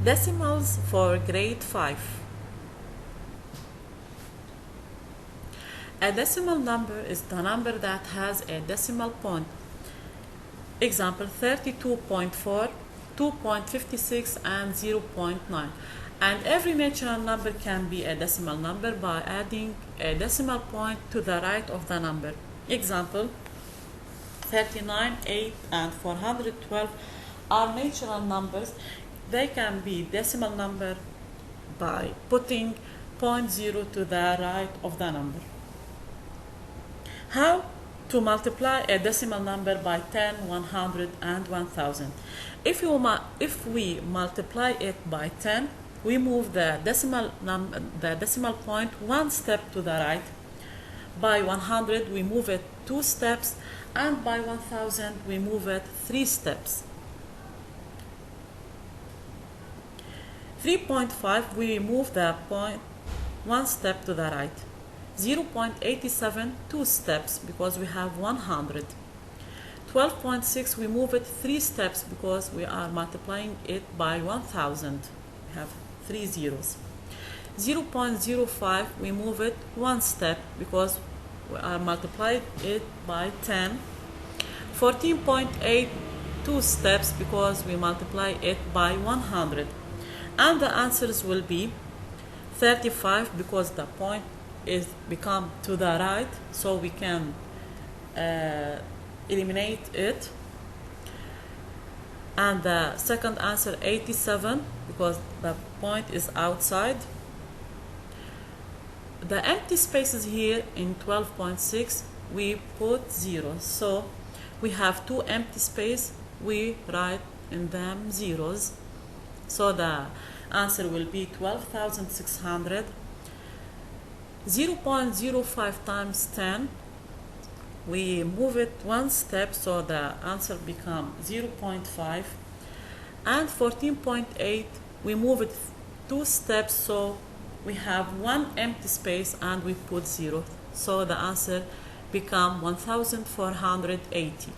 Decimals for grade 5. A decimal number is the number that has a decimal point. Example 32.4, 2.56, and 0.9. And every natural number can be a decimal number by adding a decimal point to the right of the number. Example 39, 8, and 412 are natural numbers. They can be decimal number by putting 0.0 to the right of the number. How to multiply a decimal number by 10, 100, and 1000? If we multiply it by 10, we move the decimal point one step to the right. By 100, we move it 2 steps, and by 1000, we move it 3 steps. 3.5, we move the point 1 step to the right. 0.87, 2 steps because we have 100. 12.6, we move it 3 steps because we are multiplying it by 1000. We have 3 zeros. 0.05, we move it 1 step because we are multiplying it by 10. 14.8, 2 steps because we multiply it by 100. And the answers will be 35 because the point is become to the right, so we can eliminate it. And the second answer 87 because the point is outside. The empty spaces here in 12.6 we put 0, so we have 2 empty spaces, we write in them zeros, so the answer will be 12,600. 0.05 times 10, we move it 1 step, so the answer becomes 0.5. And 14.8, we move it 2 steps, so we have 1 empty space and we put 0, so the answer becomes 1480.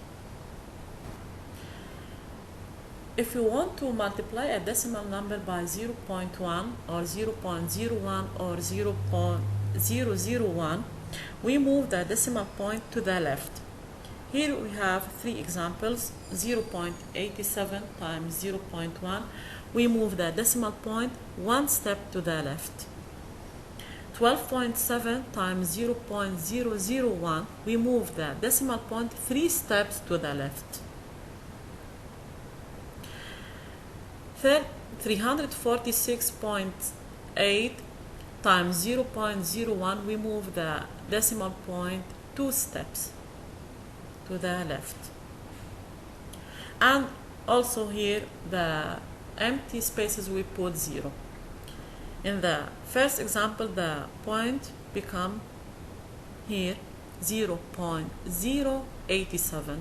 If you want to multiply a decimal number by 0.1 or 0.01 or 0.001, we move the decimal point to the left. Here we have 3 examples. 0.87 times 0.1, we move the decimal point 1 step to the left. 12.7 times 0.001, we move the decimal point 3 steps to the left. 346.8 times 0.01, we move the decimal point 2 steps to the left. And also here the empty spaces we put 0. In the first example, the point become here 0.087.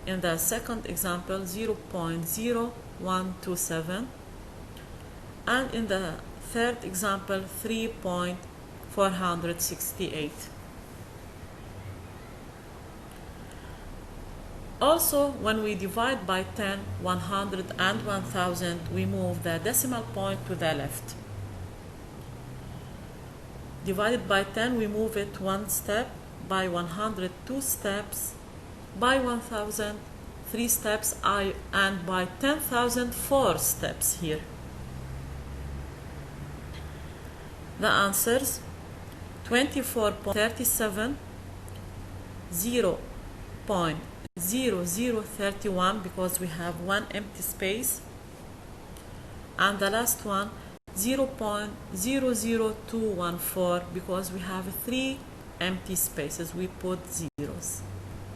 In the second example, 0.0127. And in the third example, 3.468. Also, when we divide by 10, 100, and 1000, we move the decimal point to the left. Divided by 10, we move it 1 step, by 100, 2 steps, by 1000, 3 steps, and by 10,000, 4 steps here. The answers 24.37, 0.0031 because we have 1 empty space, and the last one 0.00214 because we have 3 empty spaces, we put 0.